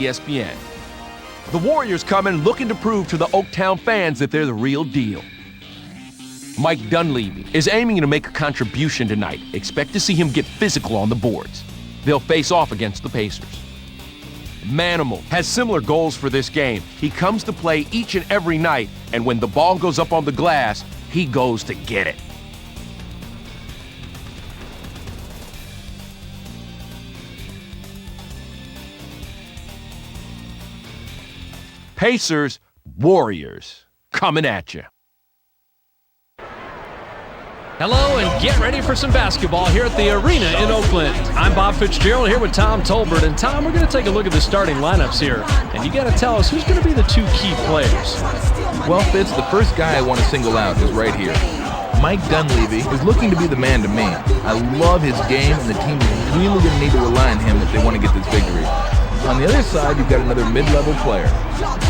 ESPN. The Warriors come in looking to prove to the Oaktown fans that they're the real deal. Mike Dunleavy is aiming to make a contribution tonight. Expect to see him get physical on the boards. They'll face off against the Pacers. Manimal has similar goals for this game. He comes to play each and every night, and when the ball goes up on the glass, he goes to get it. Pacers, Warriors, coming at you. Hello, and get ready for some basketball here at the arena in Oakland. I'm Bob Fitzgerald here with Tom Tolbert. And Tom, we're going to take a look at the starting lineups here. And you got to tell us who's going to be the two key players. Well, Fitz, the first guy I want to single out is right here. Mike Dunleavy is looking to be the man to me. I love his game, and the team is really going to need to rely on him if they want to get this victory. On the other side, you've got another mid-level player.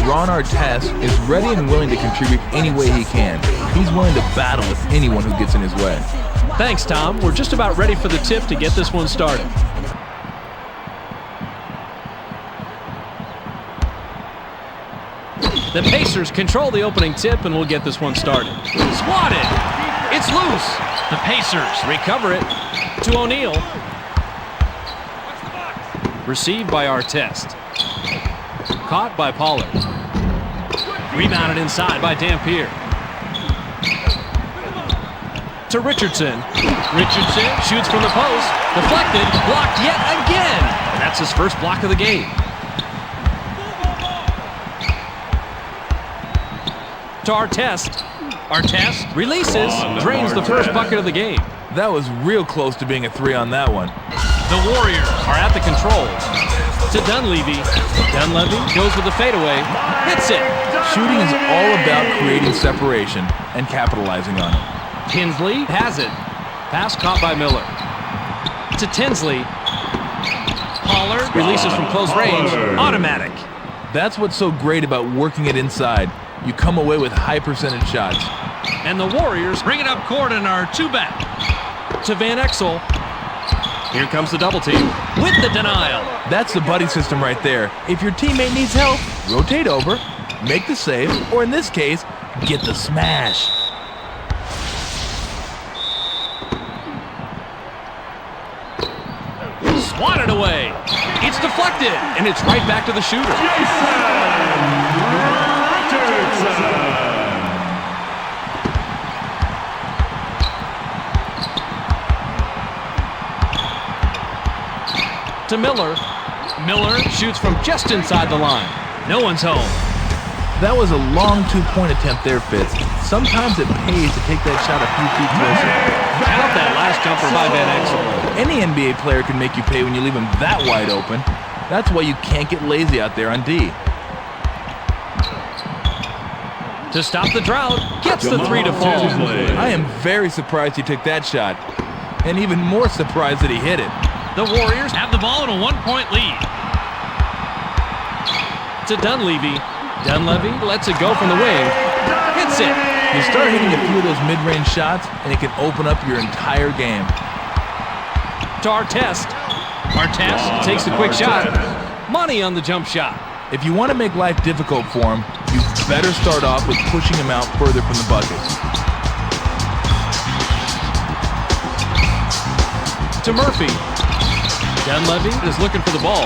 Ron Artest is ready and willing to contribute any way he can. He's willing to battle with anyone who gets in his way. Thanks, Tom. We're just about ready for the tip to get this one started. The Pacers control the opening tip, and we'll get this one started. Swatted! It's loose! The Pacers recover it to O'Neal. Received by Artest. Caught by Pollard. Rebounded inside by Dampier. To Richardson. Richardson shoots from the post. Deflected. Blocked yet again. And that's his first block of the game. To Artest. Artest releases. Drains the first bucket of the game. That was real close to being a three on that one. The Warriors are at the controls. To Dunleavy. Dunleavy goes with the fadeaway. Hits it. Shooting is all about creating separation and capitalizing on it. Tinsley has it. Pass caught by Miller. To Tinsley. Pollard releases from close range. Automatic. That's what's so great about working it inside. You come away with high percentage shots. And the Warriors bring it up court and are two back. To Van Exel. Here comes the double team with the denial. That's the buddy system right there. If your teammate needs help, rotate over, make the save, or in this case, get the smash. Swatted away. It's deflected, and it's right back to the shooter. To Miller. Miller shoots from just inside the line. No one's home. That was a long two-point attempt there, Fitz. Sometimes it pays to take that shot a few feet closer. Count that last jumper by Van Exel. Any NBA player can make you pay when you leave him that wide open. That's why you can't get lazy out there on D. To stop the drought, gets the three to fall. I am very surprised he took that shot, and even more surprised that he hit it. The Warriors have the ball in a one-point lead. To Dunleavy. Dunleavy lets it go from the wing. Hits it. You start hitting a few of those mid-range shots, and it can open up your entire game. To Artest. Artest takes a quick shot. Money on the jump shot. If you want to make life difficult for him, you better start off with pushing him out further from the bucket. To Murphy. Dunleavy is looking for the ball.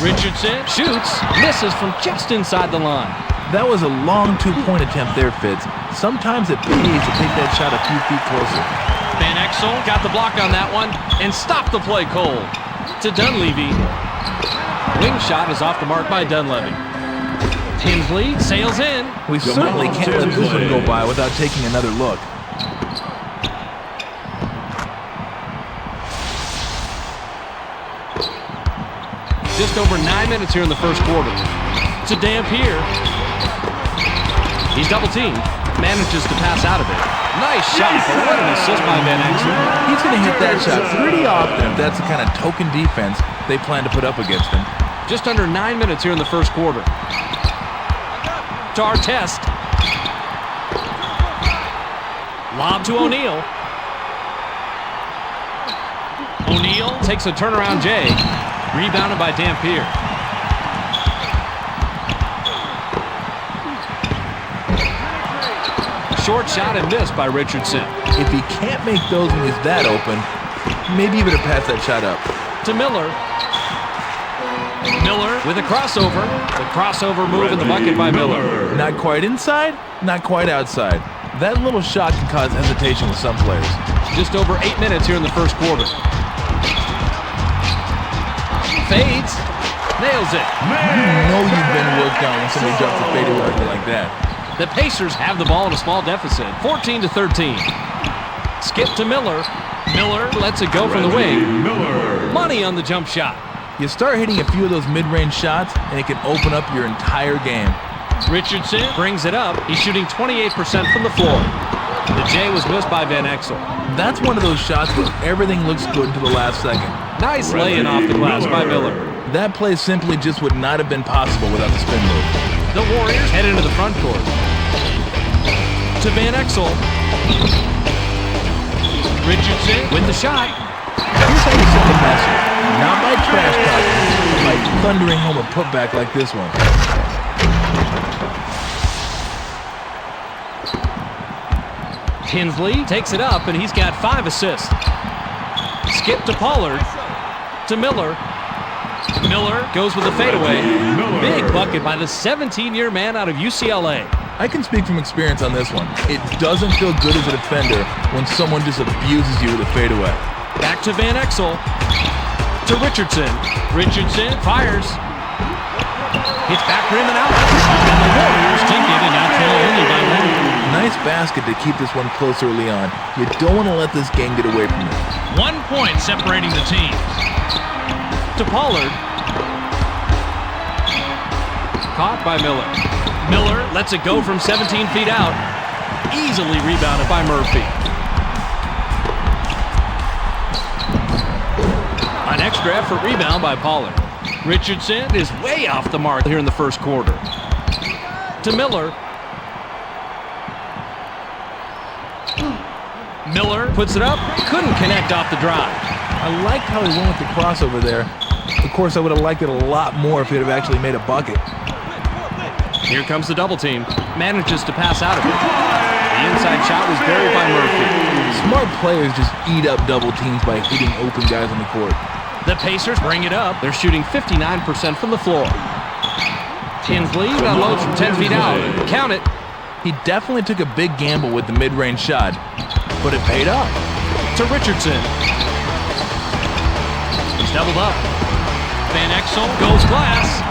Richardson shoots, misses from just inside the line. That was a long two-point attempt there, Fitz. Sometimes it pays to take that shot a few feet closer. Van Exel got the block on that one and stopped the play cold. To Dunleavy. Wing shot is off the mark by Dunleavy. Tinsley sails in. We certainly can't let this one go by without taking another look. Just over 9 minutes here in the first quarter. To Dampier. He's double-teamed. Manages to pass out of it. Nice shot, but what an assist by Van Exel. He's going to hit that shot pretty often if that's the kind of token defense they plan to put up against him. Just under 9 minutes here in the first quarter. To Artest. Lob to O'Neal. O'Neal takes a turnaround J. Rebounded by Dampier. Short shot and missed by Richardson. If he can't make those when he's that open, maybe you better pass that shot up. To Miller. Miller with a crossover. The crossover move in the bucket by Miller. Not quite inside, not quite outside. That little shot can cause hesitation with some players. Just over 8 minutes here in the first quarter. Fades. Nails it. You know you've been worked on when somebody drops a fadeaway like that. The Pacers have the ball in a small deficit, 14-13. Skip to Miller. Miller lets it go from the wing. Money on the jump shot. You start hitting a few of those mid-range shots, and it can open up your entire game. Richardson brings it up. He's shooting 28% from the floor. The J was missed by Van Exel. That's one of those shots where everything looks good until the last second. Nice lay-in off the glass by Miller. That play simply just would not have been possible without the spin move. The Warriors head into the front court. To Van Exel. Richardson with the shot. Here's how you send a message. Not by trash talking, but by thundering home a putback like this one. Tinsley takes it up, and he's got 5 assists. Skip to Pollard. To Miller. Miller goes with a fadeaway. Big bucket by the 17-year man out of UCLA. I can speak from experience on this one. It doesn't feel good as a defender when someone just abuses you with a fadeaway. Back to Van Exel. To Richardson. Richardson fires. Hits back rim and out. And the Warriors take it and now trail only by 1. Nice basket to keep this one close early on. You don't want to let this game get away from you. 1 point separating the teams. To Pollard. Caught by Miller. Miller lets it go from 17 feet out. Easily rebounded by Murphy. An extra effort rebound by Pollard. Richardson is way off the mark here in the first quarter. To Miller. Miller puts it up. Couldn't connect off the drive. I liked how he went with the crossover there. Of course, I would have liked it a lot more if he'd have actually made a bucket. Here comes the double team. Manages to pass out of it. The inside shot was buried by Murphy. Smart players just eat up double teams by hitting open guys on the court. The Pacers bring it up. They're shooting 59% from the floor. Tinsley unloads from 10 feet out. Count it. He definitely took a big gamble with the mid-range shot, but it paid off. To Richardson. He's doubled up. Van Exel goes glass.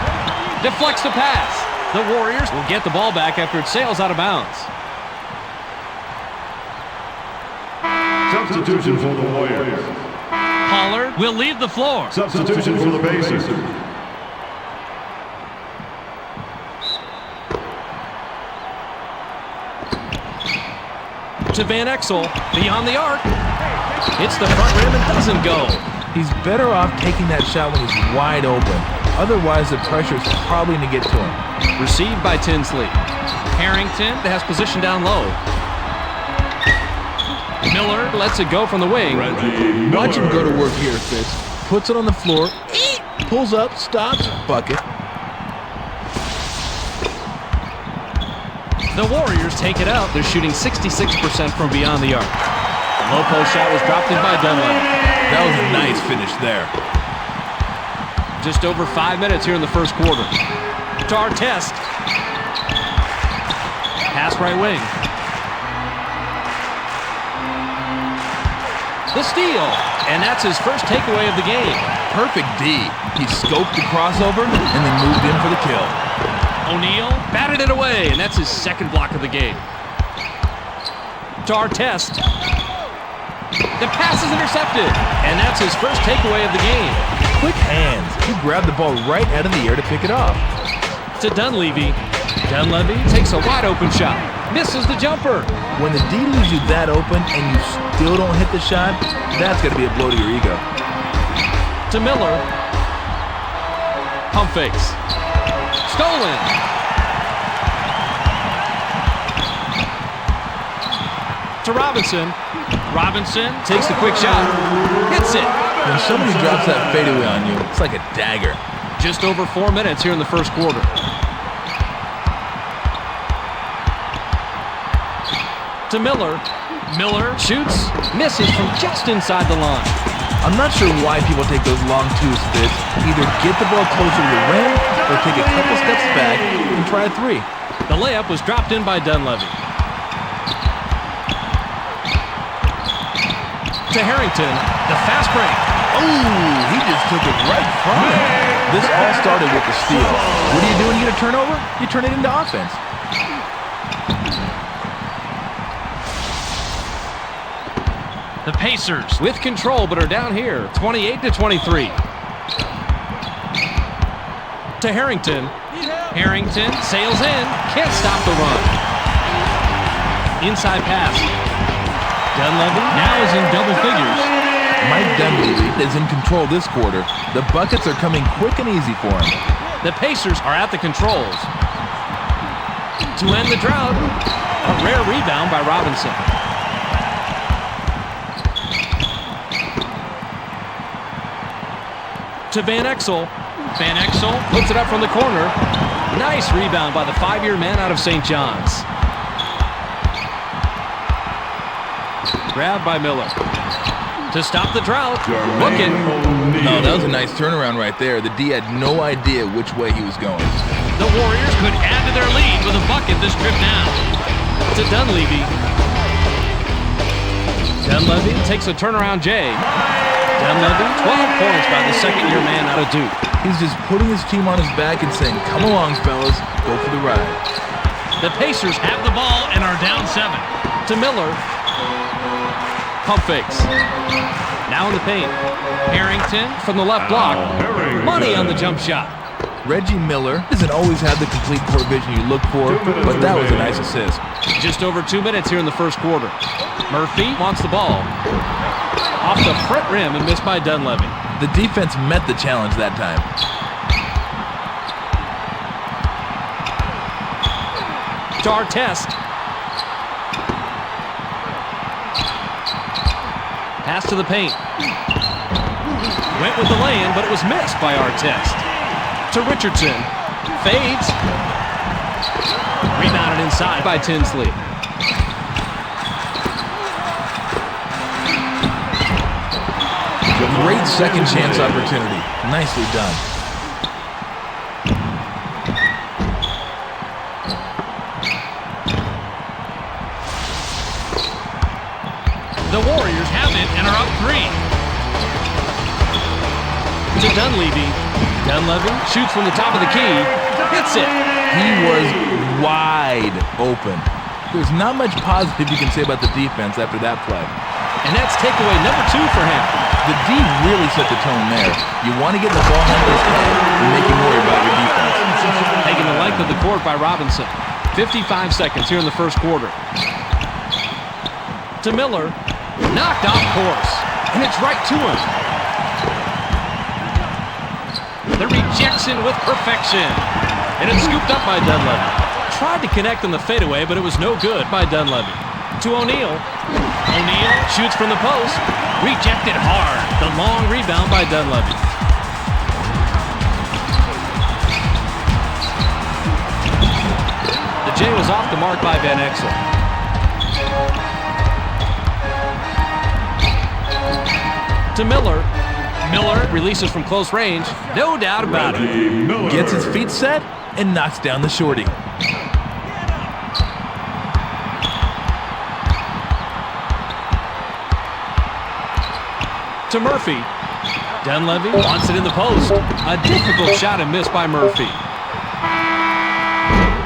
Deflects the pass. The Warriors will get the ball back after it sails out of bounds. Substitution for the Warriors. Pollard will leave the floor. Substitution for the Pacers. To Van Exel, beyond the arc. Hits the front rim and doesn't go. He's better off taking that shot when he's wide open. Otherwise, the pressure is probably going to get to him. Received by Tinsley. Harrington has position down low. Miller lets it go from the wing. Watch him go to work here, Fitz. Puts it on the floor, pulls up, stops, bucket. The Warriors take it out. They're shooting 66% from beyond the arc. The low post shot was dropped in by Dunlap. That was a nice finish there. Just over 5 minutes here in the first quarter. To Artest. Pass right wing. The steal. And that's his first takeaway of the game. Perfect D. He scoped the crossover and then moved in for the kill. O'Neal batted it away, and that's his second block of the game. To Artest. The pass is intercepted, and that's his first takeaway of the game. Quick hands. He grabbed the ball right out of the air to pick it off. To Dunleavy. Dunleavy takes a wide open shot. Misses the jumper. When the D leaves you that open and you still don't hit the shot, that's going to be a blow to your ego. To Miller. Pump fakes. Stolen. To Robinson. Robinson takes the quick shot. Hits it. When somebody drops that fadeaway on you, it's like a dagger. Just over 4 minutes here in the first quarter. To Miller. Miller shoots, misses from just inside the line. I'm not sure why people take those long twos, Fitz. Either get the ball closer to the rim or take a couple steps back and try a three. The layup was dropped in by Dunleavy. To Harrington, the fast break. Ooh, he just took it right from him. This all started with the steal. What do you do when you get a turnover? You turn it into offense. The Pacers with control but are down here, 28-23. To Harrington. Harrington sails in, can't stop the run. Inside pass. Dunleavy now is in double figures. Mike Dunleavy is in control this quarter. The buckets are coming quick and easy for him. The Pacers are at the controls. To end the drought, a rare rebound by Robinson. To Van Exel. Van Exel puts it up from the corner. Nice rebound by the 5-year man out of St. John's. Grabbed by Miller. To stop the drought. Looking. Oh, that was a nice turnaround right there. The D had no idea which way he was going. The Warriors could add to their lead with a bucket this trip now. To Dunleavy. Dunleavy takes a turnaround J. Dunleavy, 12 points by the second-year man out of Duke. He's just putting his team on his back and saying, come along, fellas, go for the ride. The Pacers have the ball and are down 7. To Miller. Pump fakes. Now in the paint. Harrington from the left block. Money on the jump shot. Reggie Miller doesn't always have the complete court vision you look for, but that was a nice assist. Just over 2 minutes here in the first quarter. Murphy wants the ball. Off the front rim and missed by Dunleavy. The defense met the challenge that time. To Artest. Pass to the paint. Went with the lay-in, but it was missed by Artest. To Richardson. Fades. Rebounded inside by Tinsley. Great second chance opportunity. Nicely done. The Warriors have it and are up 3. To Dunleavy. Dunleavy shoots from the top of the key. Hits it. He was wide open. There's not much positive you can say about the defense after that play. And that's takeaway number 2 for him. The D really set the tone there. You want to get the ball handler's head and make him worry about your defense. Taking the length of the court by Robinson. 55 seconds here in the first quarter. To Miller. Knocked off course. And it's right to him. The rejection with perfection. And it's scooped up by Dunleavy. Tried to connect on the fadeaway, but it was no good by Dunleavy. To O'Neal. O'Neal shoots from the post. Rejected hard. The long rebound by Dunleavy. The J was off the mark by Van Exel. To Miller. Miller releases from close range. No doubt about it. Gets his feet set and knocks down the shorty. To Murphy. Dunleavy wants it in the post. A difficult shot and missed by Murphy.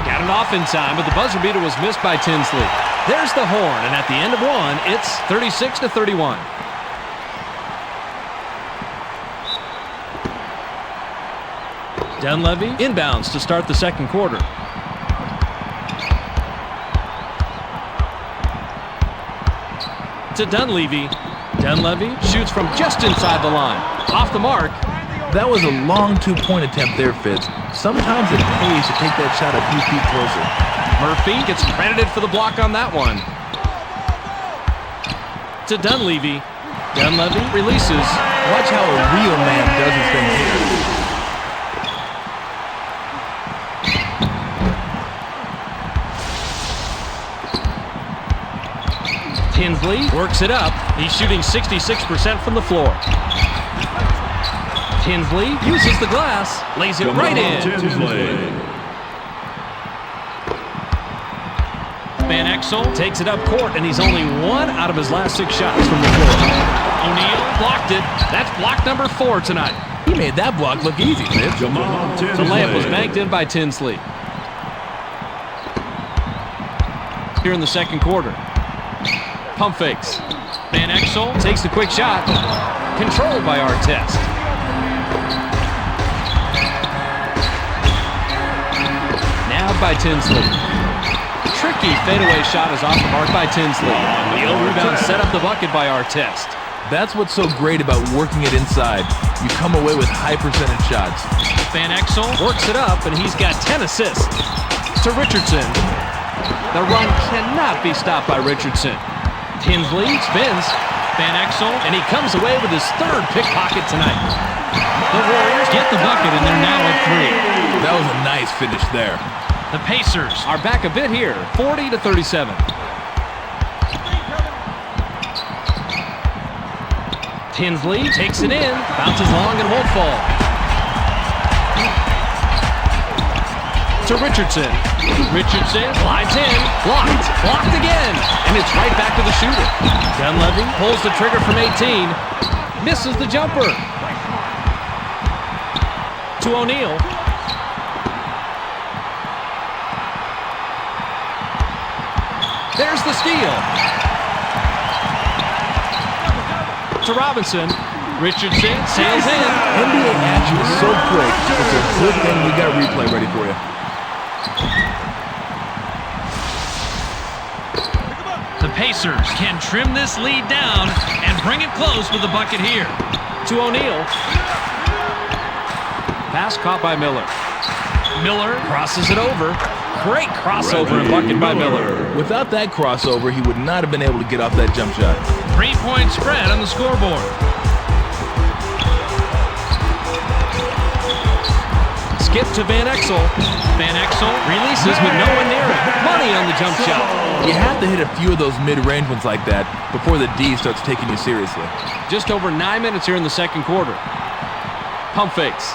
Got it off in time, but the buzzer beater was missed by Tinsley. There's the horn, and at the end of 1, it's 36-31. Dunleavy inbounds to start the second quarter. To Dunleavy. Dunleavy shoots from just inside the line. Off the mark. That was a long two-point attempt there, Fitz. Sometimes it pays to take that shot a few feet closer. Murphy gets credited for the block on that one. To Dunleavy. Dunleavy releases. Watch how a real man does his thing here. Tinsley works it up. He's shooting 66% from the floor. Tinsley uses the glass, lays it right in. Van Exel takes it up court, and he's only 1 out of his last 6 shots from the floor. O'Neal blocked it. That's block number 4 tonight. He made that block look easy, Fitz. The layup was banked in by Tinsley. Here in the second quarter. Pump fakes. Van Exel takes the quick shot. Controlled by Artest. Nabbed by Tinsley. Tricky fadeaway shot is off the mark by Tinsley. The rebound set up the bucket by Artest. That's what's so great about working it inside. You come away with high percentage shots. Van Exel works it up, and he's got 10 assists. To Richardson. The run cannot be stopped by Richardson. Tinsley spins. Van Exel, and he comes away with his 3rd pickpocket tonight. The Warriors get the bucket, and they're now at 3. That was a nice finish there. The Pacers are back a bit here, 40-37. Tinsley takes it in, bounces long and won't fall. To Richardson. Richardson slides in, blocked again, and it's right back to the shooter. Dunleavy pulls the trigger from 18, misses the jumper. To O'Neal. There's the steal. To Robinson. Richardson sails in. NBA action is so quick. It's a good thing we got replay ready for you. The Pacers can trim this lead down and bring it close with the bucket here. To O'Neal. Pass caught by Miller. Miller crosses it over. Great crossover and bucket by Miller. Without that crossover, he would not have been able to get off that jump shot. 3-point spread on the scoreboard. Skip to Van Exel. Van Exel releases with no one near it. Money on the jump shot. You have to hit a few of those mid-range ones like that before the D starts taking you seriously. Just over 9 minutes here in the second quarter. Pump fakes.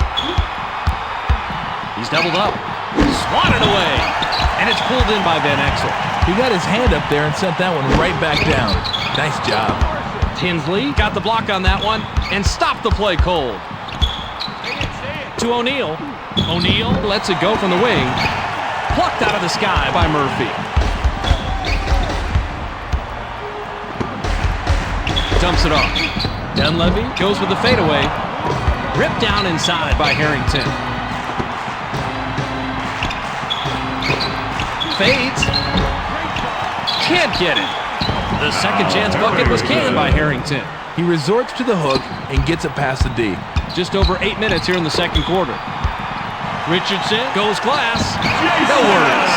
He's doubled up. Swatted away. And it's pulled in by Van Exel. He got his hand up there and sent that one right back down. Nice job. Tinsley got the block on that one and stopped the play cold. To O'Neal. O'Neal lets it go from the wing. Plucked out of the sky by Murphy. Dumps it off. Dunleavy goes with the fadeaway. Ripped down inside by Harrington. Fades. Can't get it. The second chance bucket was canned by Harrington. He resorts to the hook and gets it past the D. Just over 8 minutes here in the second quarter. Richardson goes glass. No words.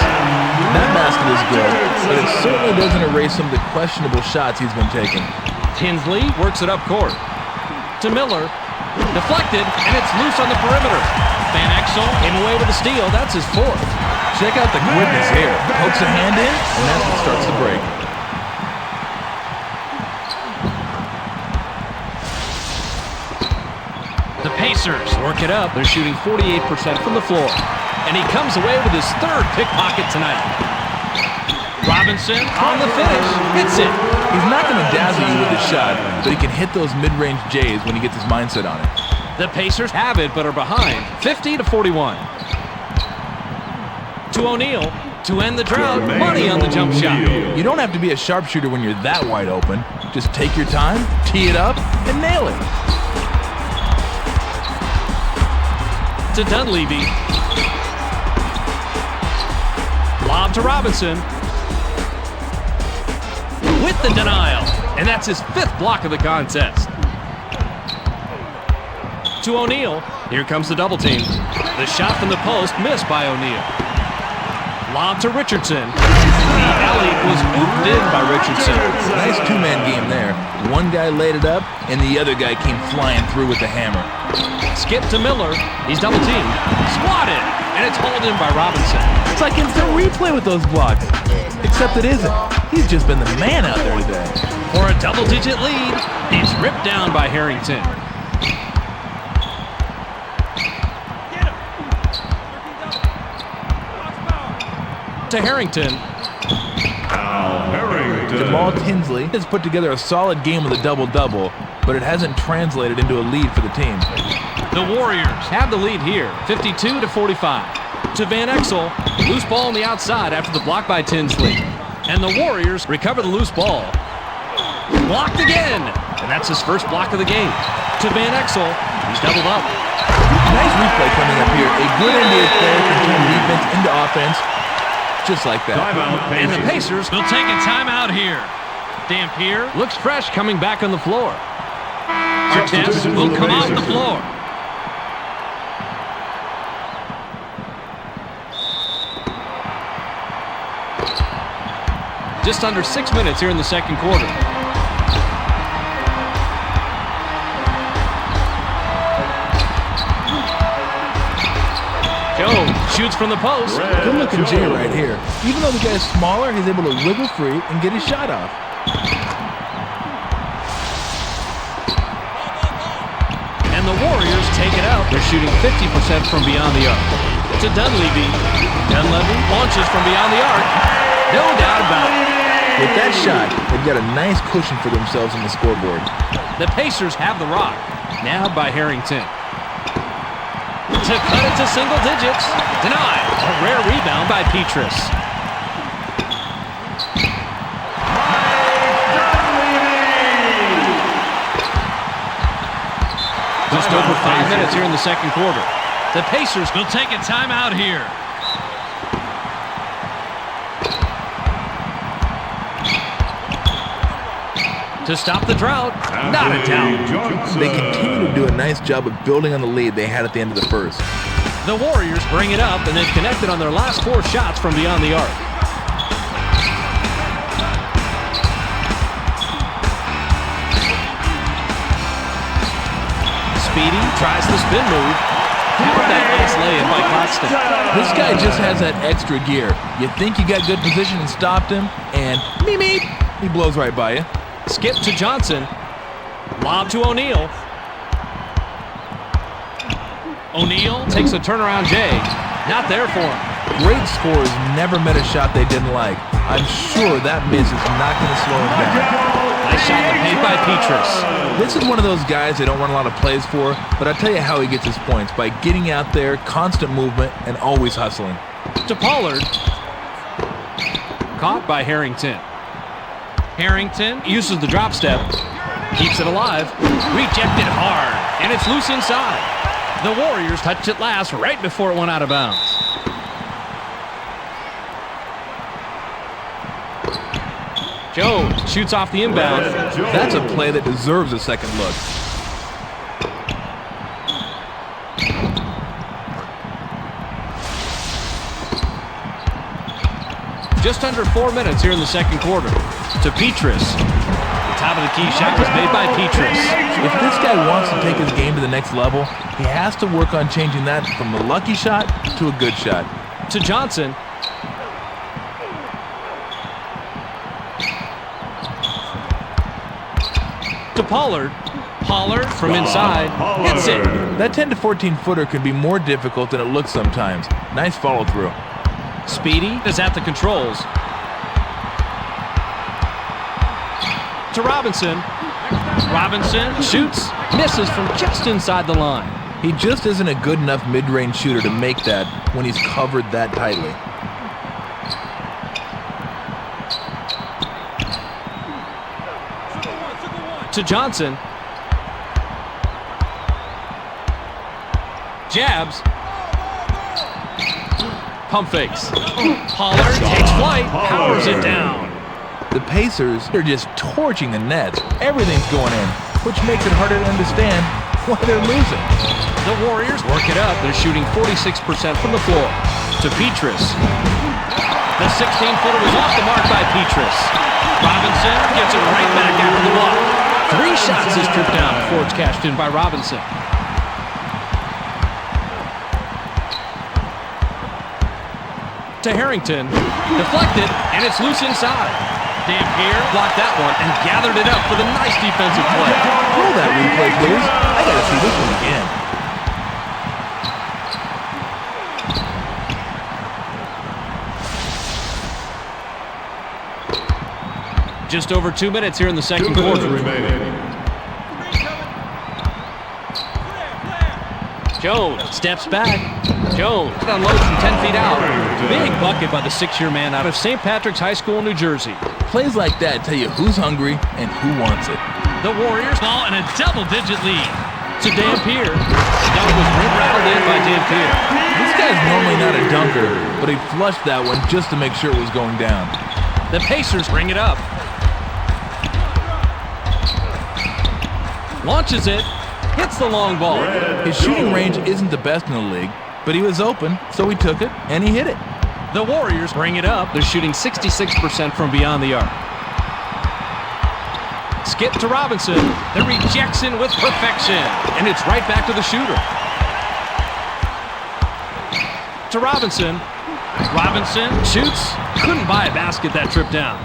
That basket is good, but it certainly doesn't erase some of the questionable shots he's been taking. Tinsley works it up court. To Miller. Deflected, and it's loose on the perimeter. Van Exel came away with a steal. That's his 4th. Check out the quickness here. Pokes a hand in, and that's what starts the break. The Pacers work it up. They're shooting 48% from the floor. And he comes away with his 3rd pickpocket tonight. Robinson on the finish. Hits it. He's not going to dazzle you with his shot, but he can hit those mid-range J's when he gets his mindset on it. The Pacers have it, but are behind 50-41. To O'Neal to end the drought. Money on the jump shot. You don't have to be a sharpshooter when you're that wide open. Just take your time, tee it up, and nail it. To Dunleavy. Lob to Robinson. With the denial. And that's his 5th block of the contest. To O'Neal. Here comes the double team. The shot from the post missed by O'Neal. Lob to Richardson. The alley was ooped in by Richardson. Nice two-man game there. One guy laid it up, and the other guy came flying through with the hammer. Skip to Miller. He's double teamed. Swatted. And it's hauled in by Robinson. It's like instant replay with those blocks. Except it isn't. He's just been the man out there today. For a double-digit lead, it's ripped down by Harrington. To Harrington. Jamal Tinsley has put together a solid game with a double-double, but it hasn't translated into a lead for the team. The Warriors have the lead here, 52-45. To Van Exel, loose ball on the outside after the block by Tinsley. And the Warriors recover the loose ball. Blocked again, and that's his first block of the game. To Van Exel, he's doubled up. Nice replay coming up here. A good NBA player can turn defense into offense, just like that. And the Pacers will take a timeout here. Dampier looks fresh coming back on the floor. Artest will come off the floor. Just under 6 minutes here in the second quarter. Joe shoots from the post. Good looking Jay right here. Even though the guy's smaller, he's able to wiggle free and get his shot off. And the Warriors take it out. They're shooting 50% from beyond the arc. To Dunleavy. Dunleavy launches from beyond the arc. No doubt about it. With that shot, they've got a nice cushion for themselves on the scoreboard. The Pacers have the rock. Now by Harrington. To cut it to single digits. Denied. A rare rebound by Petrus. Just over 5 minutes here in the second quarter. The Pacers will take a timeout here. To stop the drought, not a doubt. They continue to do a nice job of building on the lead they had at the end of the first. The Warriors bring it up, and they've connected on their last 4 shots from beyond the arc. Speedy tries the spin move. With that nice lay-in by Claxton. This guy just has that extra gear. You think you got good position and stopped him, and meep, he blows right by you. Skip to Johnson. Lob to O'Neal. O'Neal takes a turnaround J. Not there for him. Great scorers never met a shot they didn't like. I'm sure that miss is not going to slow him down. Nice shot to paint by Petrus. This is one of those guys they don't run a lot of plays for, but I'll tell you how he gets his points. By getting out there, constant movement, and always hustling. To Pollard. Caught by Harrington. Harrington uses the drop step. Keeps it alive. Rejected hard. And it's loose inside. The Warriors touched it last right before it went out of bounds. Jones shoots off the inbound. That's a play that deserves a second look. Just under 4 minutes here in the second quarter. To Petrus. The top of the key shot was made by Petrus. If this guy wants to take his game to the next level, he has to work on changing that from a lucky shot to a good shot. To Johnson. To Pollard. Pollard from inside. Hits it. That 10 to 14 footer can be more difficult than it looks sometimes. Nice follow through. Speedy is at the controls. To Robinson. Robinson shoots, misses from just inside the line. He just isn't a good enough mid-range shooter to make that when he's covered that tightly. To Johnson. Jabs. Pump fakes. Pollard takes flight, powers it down. The Pacers are just torching the Nets. Everything's going in, which makes it harder to understand why they're losing. The Warriors work it up. They're shooting 46% from the floor. To Petrus. The 16-footer was off the mark by Petrus. Robinson gets it right back after the block. 3 shots is stripped down before it's cashed in by Robinson. To Harrington. Deflected, and it's loose inside. Dampier blocked that one and gathered it up for the nice defensive play. Roll that replay, please. I gotta see this one again. Just over 2 minutes here in the second quarter. Jones steps back. Jones unloads from 10 feet out. Big bucket by the 6-year man out of St. Patrick's High School, New Jersey. Plays like that tell you who's hungry and who wants it. The Warriors ball and a double-digit lead to Dampier. Dunk was rattled in by Dampier. This guy's normally not a dunker, but he flushed that one just to make sure it was going down. The Pacers bring it up. Launches it. Hits the long ball. His shooting range isn't the best in the league, but he was open, so he took it, and he hit it. The Warriors bring it up. They're shooting 66% from beyond the arc. Skip to Robinson. The rejection with perfection. And it's right back to the shooter. To Robinson. Robinson shoots. Couldn't buy a basket that trip down.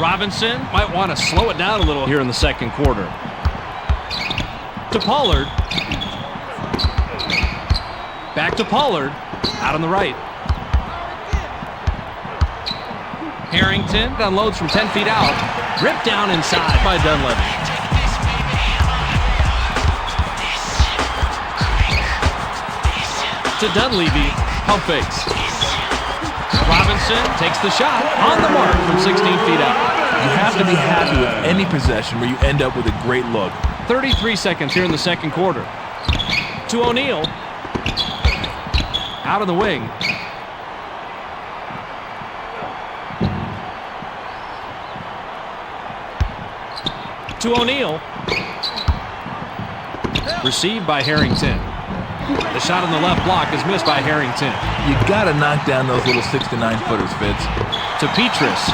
Robinson might want to slow it down a little here in the second quarter. To Pollard. Back to Pollard. Out on the right. Harrington unloads from 10 feet out. Ripped down inside by Dunleavy. To Dunleavy. Pump fakes. Robinson takes the shot on the mark from 16 feet out. You have to be happy with any possession where you end up with a great look. 33 seconds here in the second quarter. To O'Neal. Out of the wing. To O'Neal. Received by Harrington. The shot on the left block is missed by Harrington. You gotta knock down those little 6 to 9 footers, Fitz. To Petrus.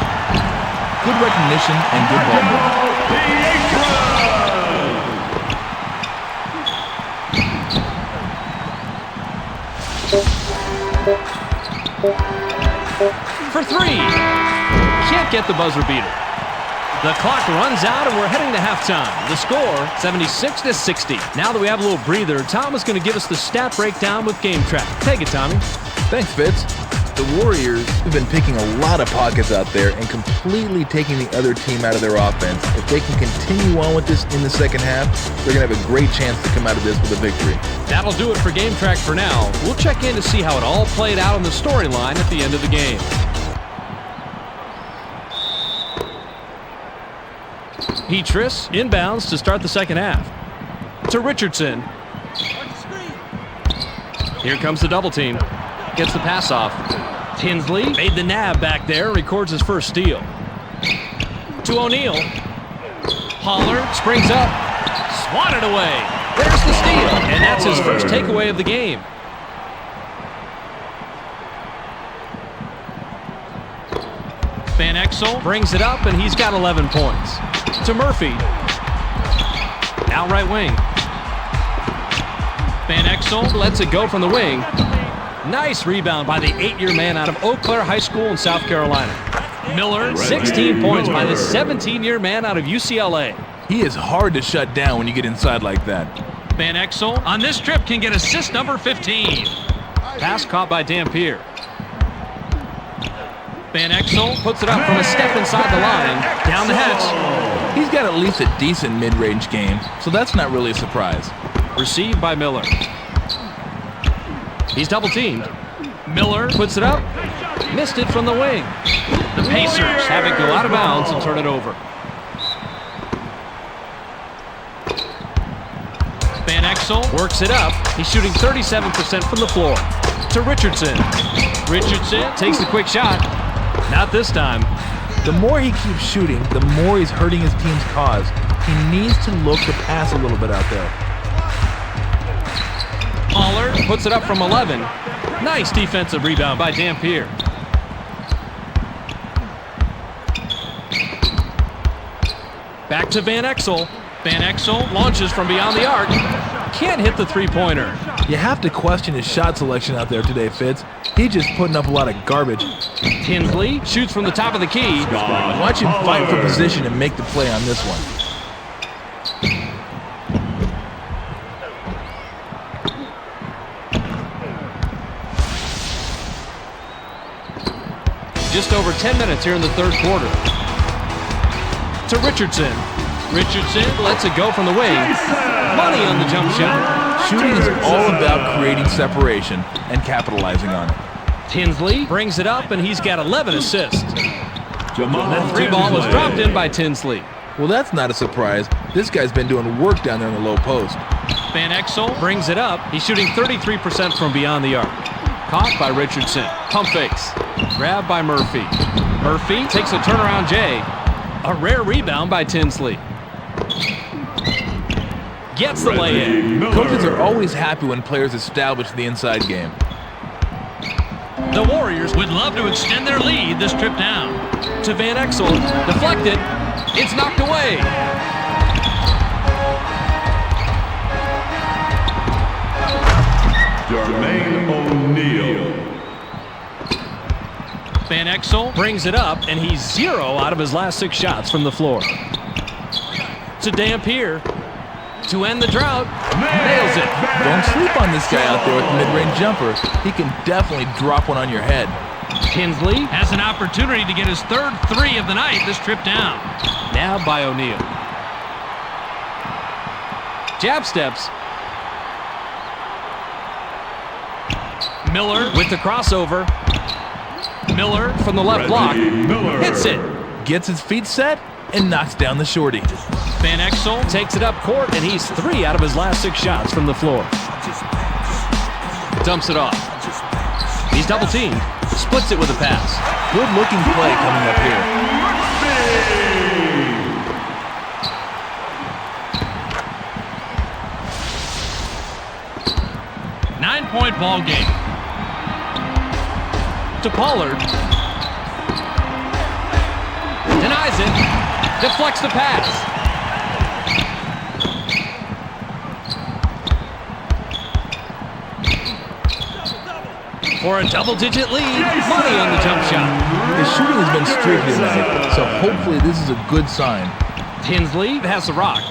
Good recognition and good ball movement. For three. Can't get the buzzer beater. The clock runs out and we're heading to halftime. The score, 76-60. Now that we have a little breather, Tom is going to give us the stat breakdown with Game Track. Take it, Tommy. Thanks, Fitz. The Warriors have been picking a lot of pockets out there and completely taking the other team out of their offense. If they can continue on with this in the second half, they're going to have a great chance to come out of this with a victory. That'll do it for Game Track for now. We'll check in to see how it all played out on the storyline at the end of the game. Petrus inbounds to start the second half. To Richardson. Here comes the double team. Gets the pass off. Tinsley made the nab back there, records his first steal. To O'Neal. Pollard springs up. Swatted away. There's the steal, and that's his first takeaway of the game. Van Exel brings it up, and he's got 11 points. To Murphy. Now right wing. Van Exel lets it go from the wing. Nice rebound by the 8-year man out of Eau Claire High School in South Carolina. Miller, 16 points by the 17-year man out of UCLA. He is hard to shut down when you get inside like that. Van Exel on this trip can get assist number 15. Pass caught by Dampier. Van Exel puts it up from a step inside the line. Down the hatch. He's got at least a decent mid-range game, so that's not really a surprise. Received by Miller. He's double-teamed. Miller puts it up. Missed it from the wing. The Pacers have it go out of bounds and turn it over. Van Exel works it up. He's shooting 37% from the floor. To Richardson. Richardson takes the quick shot. Not this time. The more he keeps shooting, the more he's hurting his team's cause. He needs to look to pass a little bit out there. Pollard puts it up from 11. Nice defensive rebound by Dampier. Back to Van Exel. Van Exel launches from beyond the arc. Can't hit the three-pointer. You have to question his shot selection out there today, Fitz. He's just putting up a lot of garbage. Tinsley shoots from the top of the key. Watch him fight for position and make the play on this one. Just over 10 minutes here in the third quarter. To Richardson. Richardson lets it go from the wing. Money on the jump shot. Shooting is all about creating separation and capitalizing on it. Tinsley brings it up, and he's got 11 assists. That three ball was dropped in by Tinsley. Well, that's not a surprise. This guy's been doing work down there in the low post. Van Exel brings it up. He's shooting 33% from beyond the arc. Caught by Richardson. Pump fakes. Grabbed by Murphy. Murphy takes a turnaround J. A rare rebound by Tinsley. Gets the lay-in. Coaches are always happy when players establish the inside game. The Warriors would love to extend their lead this trip down. To Van Exel. Deflected. It's knocked away. Jermaine O'Neal. Van Exel brings it up, and he's 0 out of his last 6 shots from the floor. To Dampier. To end the drought. Nails it. Don't sleep on this guy out there with the mid-range jumper. He can definitely drop one on your head. Tinsley has an opportunity to get his third 3 of the night this trip down. Nabbed by O'Neal. Jab steps. Miller with the crossover. Miller from the left block. Hits it. Gets his feet set and knocks down the shorty. Van Exel takes it up court, and he's 3 out of his last 6 shots from the floor. Dumps it off. He's double teamed. Splits it with a pass. Good looking play coming up here. 9-point ball game. To Pollard. Denies it. Deflects the pass. For a double-digit lead. Money on the jump shot. His shooting has been streaky tonight, so hopefully this is a good sign. Tinsley has the rock.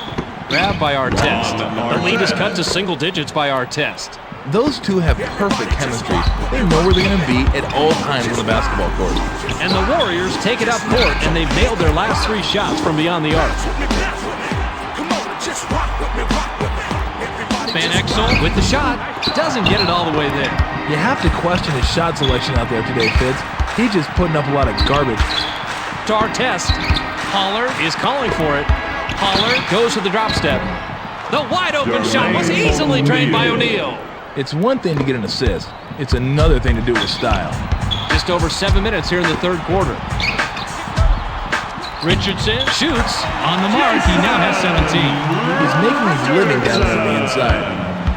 Grabbed by Artest. The lead is cut to single digits by Artest. Those two have perfect chemistry. They know where they're going to be at all times on the basketball court. And the Warriors take it up court, and they've nailed their last 3 shots from beyond the arc. Van Exel with the shot. Doesn't get it all the way there. You have to question his shot selection out there today, Fitz. He's just putting up a lot of garbage. To Artest. Pollard is calling for it. Pollard goes to the drop step. The wide-open shot was easily drained by O'Neal. It's one thing to get an assist. It's another thing to do it with style. Just over 7 minutes here in the third quarter. Richardson shoots. On the mark, he now has 17. He's making his living down there on the inside.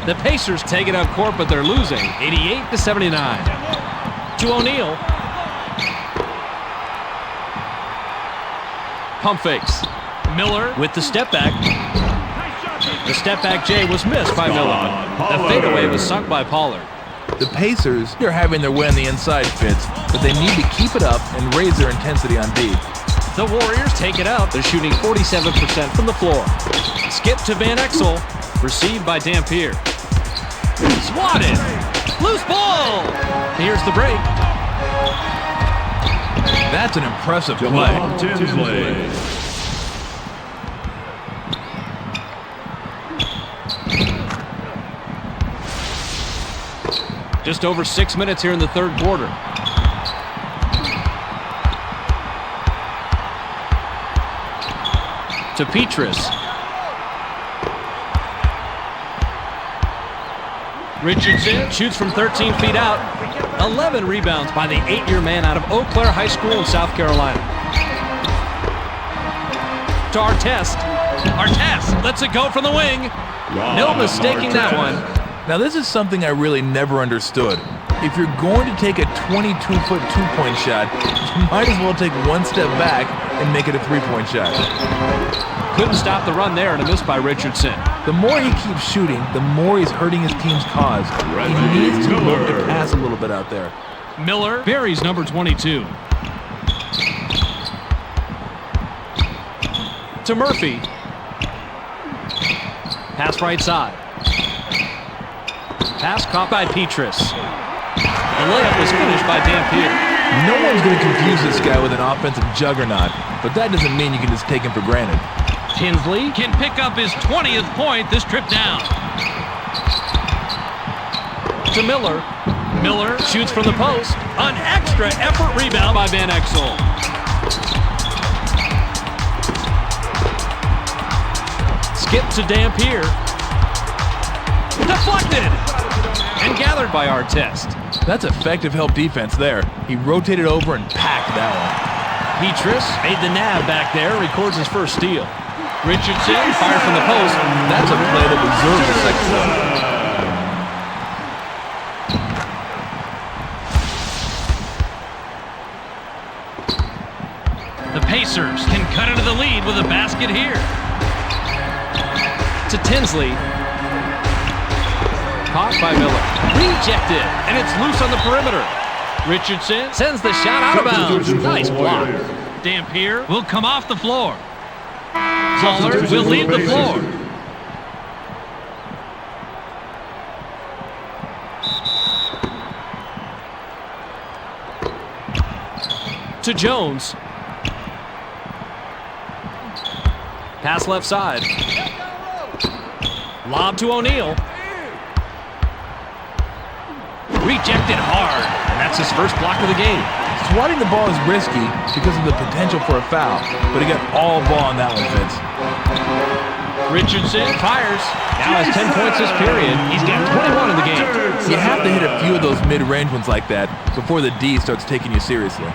The Pacers take it up court, but they're losing 88-79. To O'Neal. Pump fakes. Miller with the step back. The step back J was missed by Miller. The fadeaway was sunk by Pollard. The Pacers are having their way on the inside, Fitz, but they need to keep it up and raise their intensity on D. The Warriors take it up. They're shooting 47% from the floor. Skip to Van Exel. Received by Dampier. Swatted. Loose ball. Here's the break. That's an impressive play. Tinsley. Just over 6 minutes here in the third quarter. To Petrus. Richardson shoots from 13 feet out. 11 rebounds by the 8-year man out of Eau Claire High School in South Carolina. To Artest. Artest lets it go from the wing. No mistaking that one. Now this is something I really never understood. If you're going to take a 22-foot two-point shot, you might as well take one step back and make it a three-point shot. Couldn't stop the run there, and a miss by Richardson. The more he keeps shooting, the more he's hurting his team's cause. He needs to look to pass a little bit out there. Miller buries number 22. To Murphy. Pass right side. Pass caught by Petrus. The layup was finished by Dampier. No one's going to confuse this guy with an offensive juggernaut, but that doesn't mean you can just take him for granted. Tinsley can pick up his 20th point this trip down. To Miller. Miller shoots from the post. An extra effort rebound by Van Exel. Skip to Dampier. Deflected! And gathered by Artest. That's effective help defense there. He rotated over and packed that one. Petrus made the nab back there, records his first steal. Richardson fired from the post. That's a play that deserves a second one. The Pacers can cut into the lead with a basket here. To Tinsley. Caught by Miller. Rejected, and it's loose on the perimeter. Richardson sends the shot out of bounds. Nice block. Dampier will come off the floor. Pollard will leave the floor. To Jones. Pass left side. Lob to O'Neal. Rejected hard, and that's his first block of the game. Swatting the ball is risky because of the potential for a foul, but he got all ball on that one, Fitz. Richardson fires. Now has 10 points this period. He's got 21 in the game. You have to hit a few of those mid-range ones like that before the D starts taking you seriously.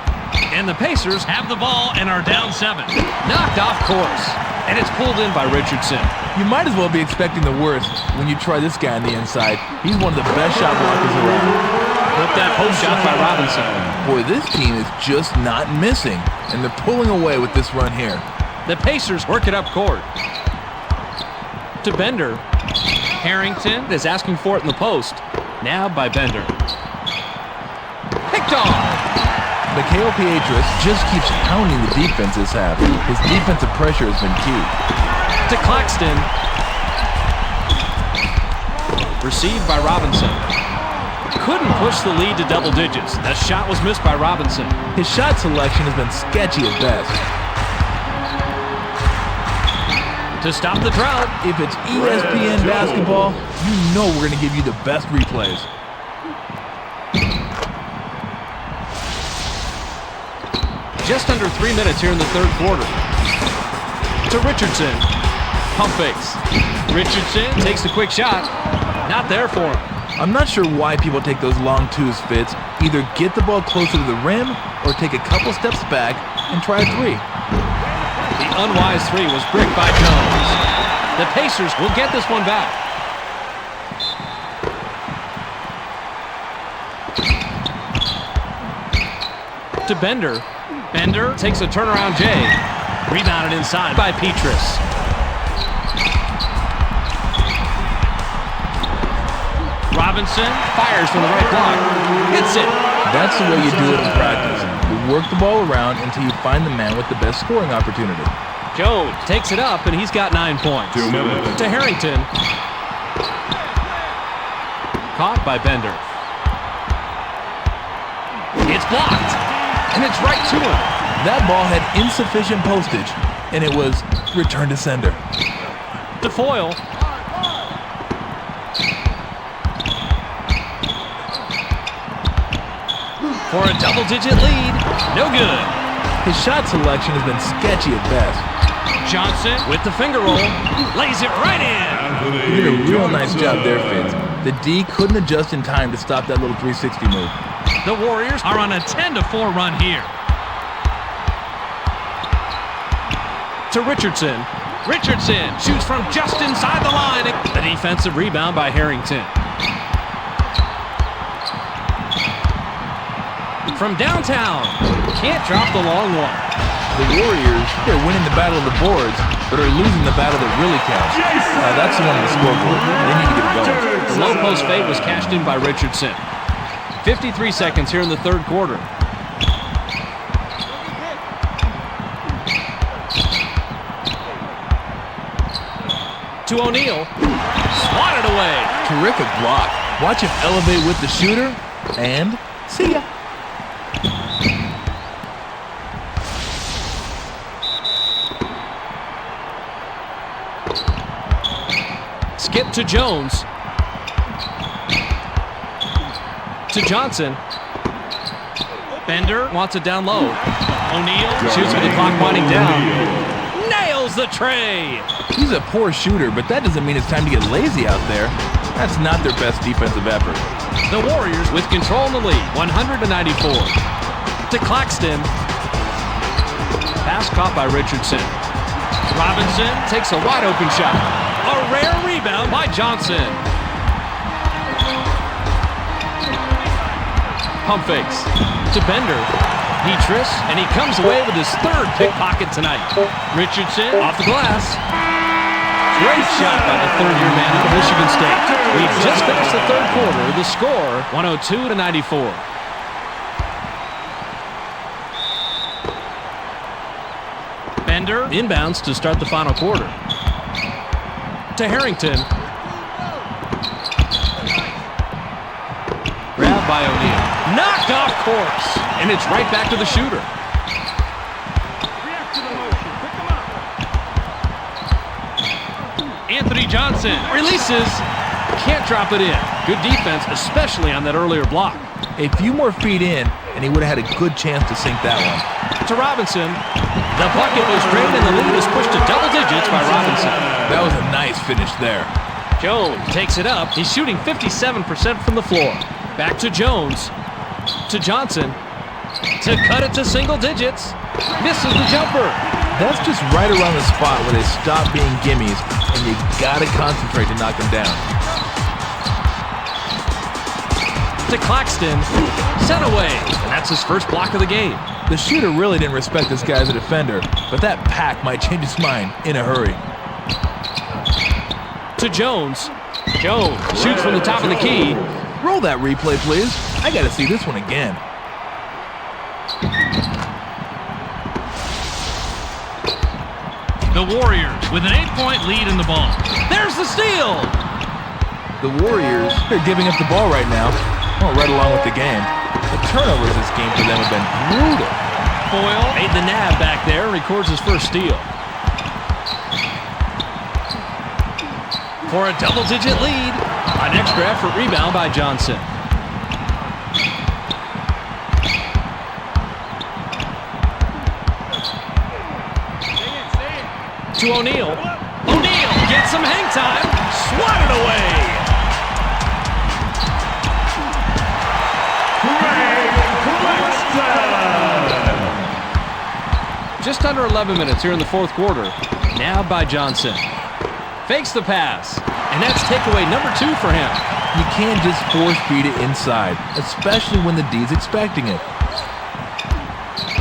And the Pacers have the ball and are down 7. Knocked off course, and it's pulled in by Richardson. You might as well be expecting the worst when you try this guy on the inside. He's one of the best shot blockers around. Flip that post shot by Robinson. Boy, this team is just not missing, and they're pulling away with this run here. The Pacers work it up court. To Bender. Harrington is asking for it in the post. Nabbed by Bender. Picked off. Mikhail Pietrus just keeps pounding the defense this half. His defensive pressure has been key. To Claxton. Received by Robinson. Couldn't push the lead to double digits. That shot was missed by Robinson. His shot selection has been sketchy at best. To stop the drought. If it's ESPN basketball, you know we're going to give you the best replays. Just under 3 minutes here in the third quarter. To Richardson. Pump fakes. Richardson takes the quick shot. Not there for him. I'm not sure why people take those long twos, Fitz. Either get the ball closer to the rim or take a couple steps back and try a three. The unwise three was bricked by Jones. The Pacers will get this one back. To Bender. Bender takes a turnaround J. Rebounded inside by Petrus. Robinson fires from the right block. Hits it. That's the way you do it in practice. You work the ball around until you find the man with the best scoring opportunity. Jones takes it up, and he's got 9 points. 2 minutes. To Harrington. Caught by Bender. It's blocked, and it's right to him. That ball had insufficient postage, and it was returned to sender. To Foyle. For a double-digit lead. No good. His shot selection has been sketchy at best. Johnson with the finger roll. Lays it right in. He did a real nice job there, Fitz. The D couldn't adjust in time to stop that little 360 move. The Warriors are on a 10-4 run here. To Richardson. Richardson shoots from just inside the line. A defensive rebound by Harrington. From downtown. Can't drop the long one. The Warriors, they're winning the battle of the boards, but are losing the battle that really counts. That's the one on the scoreboard. They need to get it going. The low post fade was cashed in by Richardson. 53 seconds here in the third quarter. To O'Neal. Swatted away. Terrific block. Watch him elevate with the shooter, and see ya. Skip to Jones. To Johnson. Bender wants it down low. O'Neal shoots with the clock winding down. Nails the tray. He's a poor shooter, but that doesn't mean it's time to get lazy out there. That's not their best defensive effort. The Warriors with control in the lead, 194. To Claxton. Pass caught by Richardson. Robinson takes a wide open shot. A rare rebound by Johnson. Pump fakes to Bender. Petrus, and he comes away with his third pickpocket tonight. Richardson off the glass. Great shot by the third-year man out of Michigan State. We've just finished the third quarter. The score, 102-94. Bender inbounds to start the final quarter. To Harrington. Grabbed by O'Neal. Knocked off course. And it's right back to the shooter. Anthony Johnson releases. Can't drop it in. Good defense, especially on that earlier block. A few more feet in, and he would have had a good chance to sink that one. To Robinson. The bucket was drained, and the lead is pushed to double digits by Robinson. That was a nice finish there. Jones takes it up. He's shooting 57% from the floor. Back to Jones. To Johnson. To cut it to single digits. Misses the jumper. That's just right around the spot where they stop being gimmies, and you gotta concentrate to knock them down. To Claxton. Sent away. And that's his first block of the game. The shooter really didn't respect this guy as a defender, but that pack might change his mind in a hurry. To Jones. Jones shoots from the top of the key. Roll that replay, please. I gotta see this one again. The Warriors with an 8-point lead in the ball. There's the steal. The Warriors, they're giving up the ball right now. Oh, right along with the game. The turnovers this game for them have been brutal. Boyle made the nab back there, records his first steal. For a double-digit lead. An extra effort rebound by Johnson. To O'Neal. O'Neal gets some hang time. Swatted away. Just under 11 minutes here in the fourth quarter. Nabbed by Johnson. Fakes the pass. And that's takeaway number 2 for him. You can't just force feed it inside, especially when the D's expecting it.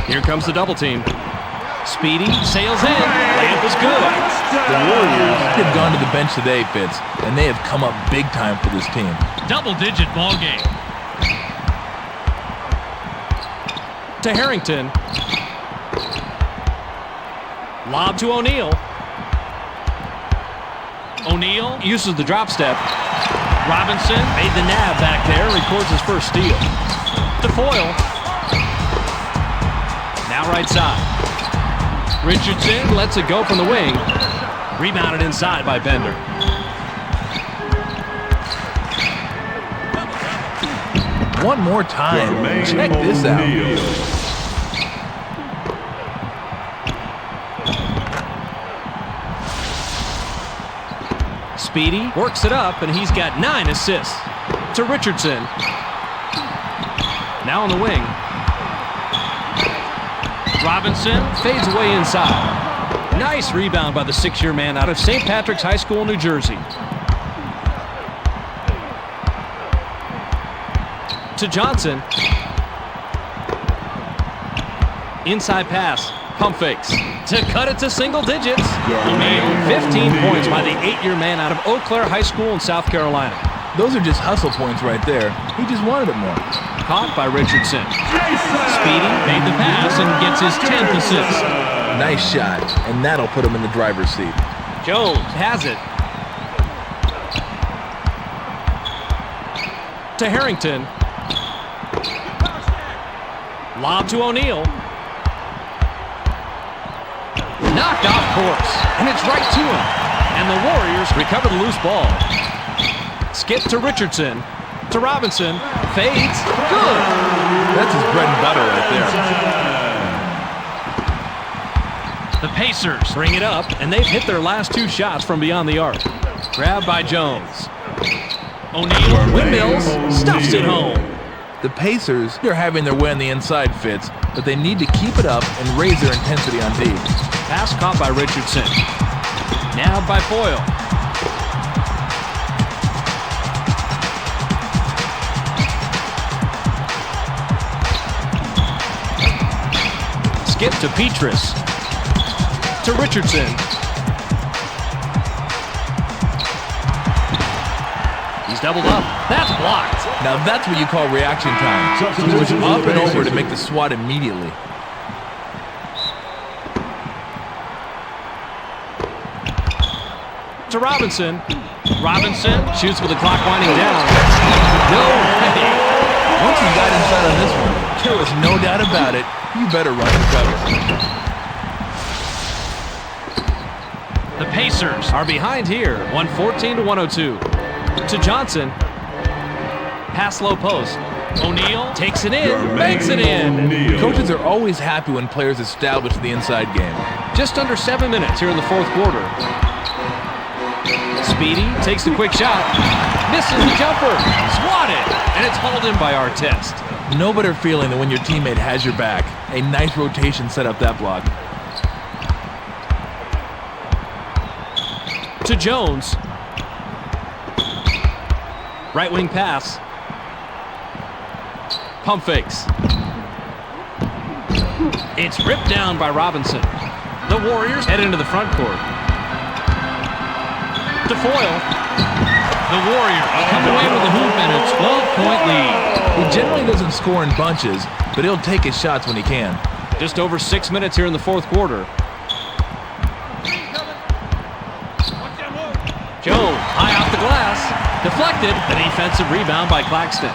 Here comes the double team. Speedy sails in. Layup is good. The Warriors have gone to the bench today, Fitz, and they have come up big time for this team. Double-digit ball game. To Harrington. Lob to O'Neal. O'Neal uses the drop step. Robinson made the nab back there, records his first steal. To Foyle. Now right side. Richardson lets it go from the wing. Rebounded inside by Bender. One more time. Check this out. Speedy works it up, and he's got 9 assists. To Richardson. Now on the wing. Robinson fades away inside. Nice rebound by the 6-year man out of St. Patrick's High School, New Jersey. To Johnson. Inside pass. Pump fakes to cut it to single digits. O'Neal, 15 points by the 8-year man out of Eau Claire High School in South Carolina. Those are just hustle points right there. He just wanted it more. Caught by Richardson. Speedy made the pass and gets his 10th assist. Nice shot, and that'll put him in the driver's seat. Jones has it. To Harrington. Lob to O'Neal. Knocked off course, and it's right to him. And the Warriors recover the loose ball. Skip to Richardson. To Robinson. Fades. Good. That's his bread and butter right there. The Pacers bring it up, and they've hit their last 2 shots from beyond the arc. Grabbed by Jones. O'Neal windmills, stuffs it home. The Pacers, they're having their way on the inside, Fitz, but they need to keep it up and raise their intensity on D. Pass caught by Richardson. Nabbed by Foyle. Skip to Petrus. To Richardson. He's doubled up. That's blocked. Now that's what you call reaction time. He was up and over to make the swat immediately. To Robinson. Robinson shoots with the clock winding down. No way. Once he got inside on this one, there was no doubt about it. You better run and cover. The Pacers are behind here, 114 to 102. To Johnson. Pass low post. O'Neal takes it in, banks it in. Coaches are always happy when players establish the inside game. Just under 7 minutes here in the 4th quarter. Speedy takes the quick shot. Misses the jumper. Swatted. And it's hauled in by Artest. No better feeling than when your teammate has your back. A nice rotation set up that block. To Jones. Right wing pass. Pump fakes. It's ripped down by Robinson. The Warriors head into the front court. To Foyle. The Warriors come away with a hoop and a 12-point lead. He generally doesn't score in bunches, but he'll take his shots when he can. Just over 6 minutes here in the 4th quarter. Jones, high off the glass. Deflected. The defensive rebound by Claxton.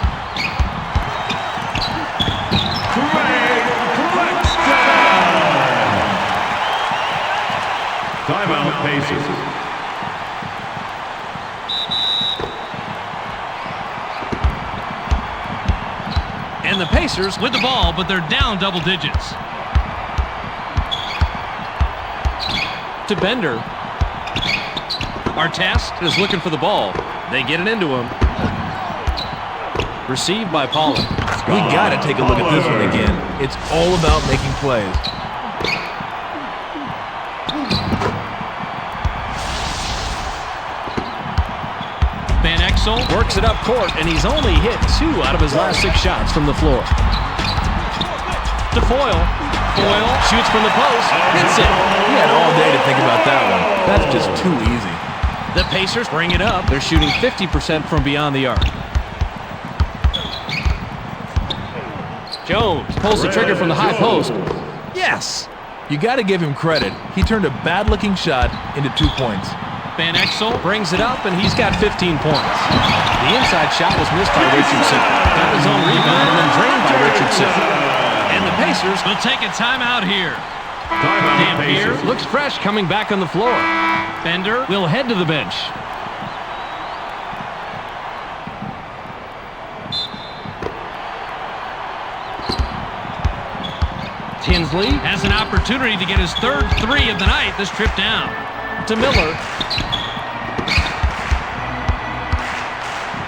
Timeout, Pacers. And the Pacers with the ball, but they're down double digits. To Bender. Artest is looking for the ball. They get it into him. Received by Pollard. We got to take a look at this one again. It's all about making plays. Van Exel works it up court, and he's only hit 2 out of his last 6 shots from the floor. To Foyle. Foyle shoots from the post. Hits it. He had all day to think about that one. That's just too easy. The Pacers bring it up. They're shooting 50% from beyond the arc. Jones pulls the trigger from the high post. Yes! You got to give him credit. He turned a bad-looking shot into 2 points. Van Exel brings it up, and he's got 15 points. The inside shot was missed by Richardson. Got his own rebound and then drained by Richardson. And the Pacers will take a timeout here. Dampier looks fresh coming back on the floor. Bender will head to the bench. Tinsley has an opportunity to get his 3rd 3 of the night this trip down. To Miller.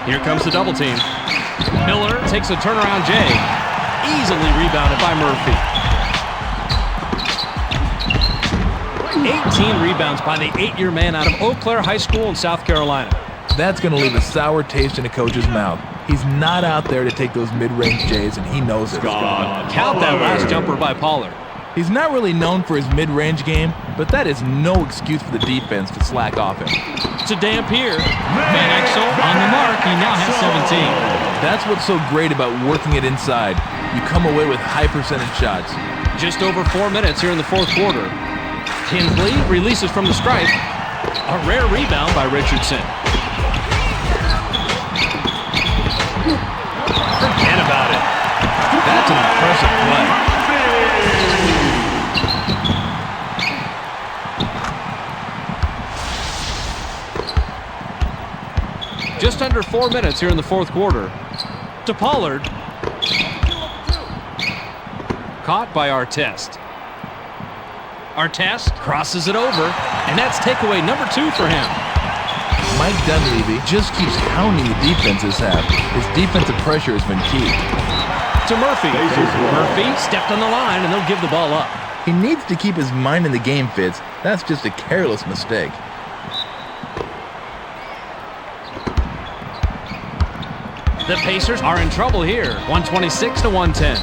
Here comes the double team. Miller takes a turnaround J. Easily rebounded by Murphy. 18 rebounds by the 8-year man out of Eau Claire High School in South Carolina. That's going to leave a sour taste in a coach's mouth. He's not out there to take those mid-range J's, and he knows it. Count that last jumper by Pollard. He's not really known for his mid-range game, but that is no excuse for the defense to slack off him. To Dampier. Van Exel on the mark. He now has 17. That's what's so great about working it inside. You come away with high percentage shots. Just over 4 minutes here in the fourth quarter. Tinsley releases from the stripe. A rare rebound by Richardson. Forget about it. That's an impressive play. Just under 4 minutes here in the fourth quarter. To Pollard. Caught by Artest. Artest crosses it over, and that's takeaway number 2 for him. Mike Dunleavy just keeps hounding the defenses have. His defensive pressure has been key. To Murphy. Murphy stepped on the line, and they'll give the ball up. He needs to keep his mind in the game, Fitz. That's just a careless mistake. The Pacers are in trouble here. 126 to 110.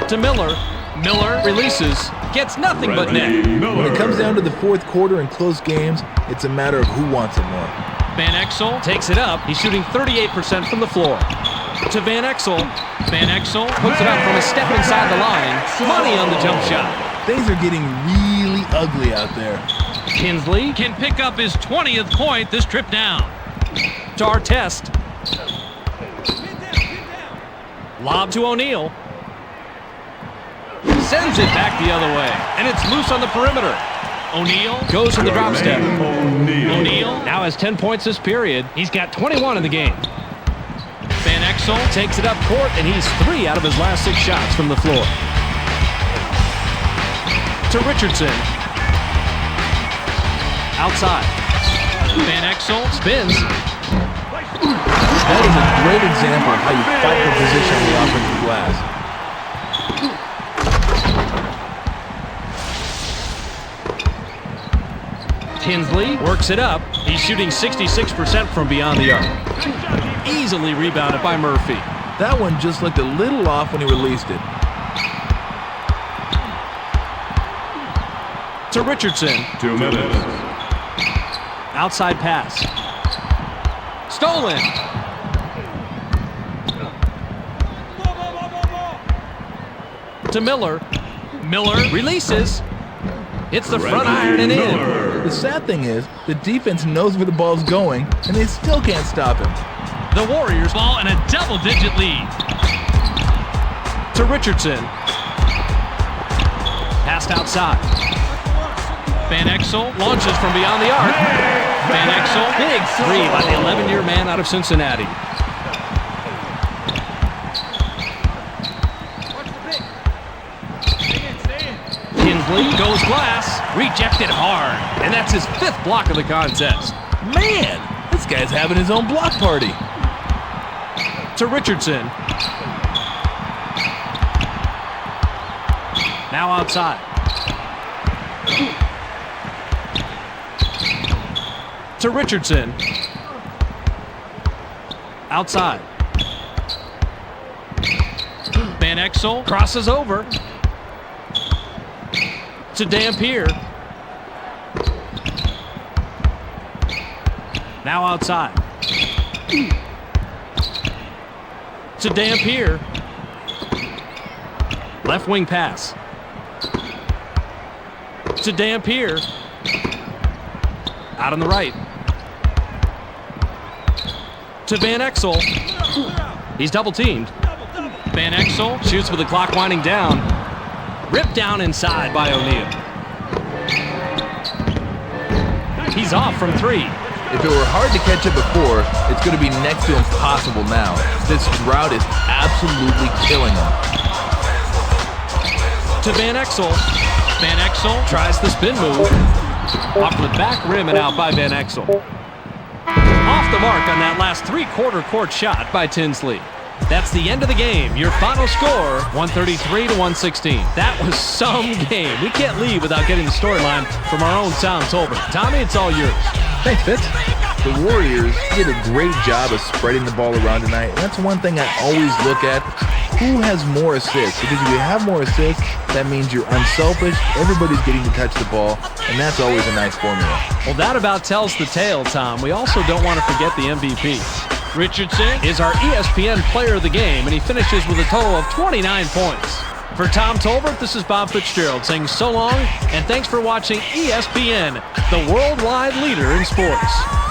To Miller. Miller releases. Gets nothing but net. When it comes down to the fourth quarter in close games, it's a matter of who wants it more. Van Exel takes it up. He's shooting 38% from the floor. To Van Exel. Van Exel puts it up from a step inside the line. Money on the jump shot. Things are getting really ugly out there. Tinsley can pick up his 20th point this trip down. To Artest. Lob to O'Neal. Sends it back the other way, and it's loose on the perimeter. O'Neal goes from the drop step. O'Neal now has 10 points this period. He's got 21 in the game. Van Exel takes it up court, and he's 3 out of his last 6 shots from the floor. To Richardson. Outside. Van Exel spins. That is a great example of how you fight for position on the offensive glass. Tinsley works it up. He's shooting 66% from beyond the arc. Easily rebounded by Murphy. That one just looked a little off when he released it. To Richardson. 2 minutes. Outside pass. Stolen. To Miller. Miller releases. It's the front iron and in. The sad thing is, the defense knows where the ball's going, and they still can't stop him. The Warriors ball in a double-digit lead. To Richardson. Passed outside. Van Exel launches from beyond the arc. Van Exel, big 3 by the 11-year man out of Cincinnati. Tinsley goes glass, rejected hard, and that's his 5th block of the contest. Man, this guy's having his own block party. To Richardson. Now outside. To Richardson. Outside. Van Exel crosses over. To Dampier. Now outside. To Dampier. Left wing pass. To Dampier. Out on the right. To Van Exel. He's double teamed. Van Exel shoots with the clock winding down. Ripped down inside by O'Neal. He's off from 3. If it were hard to catch it before, it's going to be next to impossible now. This drought is absolutely killing him. To Van Exel. Van Exel tries the spin move. Off the back rim and out by Van Exel. Off the mark on that last 3/4 court shot by Tinsley. That's the end of the game. Your final score, 133 to 116. That was some game. We can't leave without getting the storyline from our own Tom Tolbert. Tommy, it's all yours. Thanks, Fitz. The Warriors did a great job of spreading the ball around tonight. And that's one thing I always look at. Who has more assists? Because if you have more assists, that means you're unselfish. Everybody's getting to touch the ball, and that's always a nice formula. Well, that about tells the tale, Tom. We also don't want to forget the MVP. Richardson is our ESPN player of the game, and he finishes with a total of 29 points. For Tom Tolbert, this is Bob Fitzgerald saying so long, and thanks for watching ESPN, the worldwide leader in sports.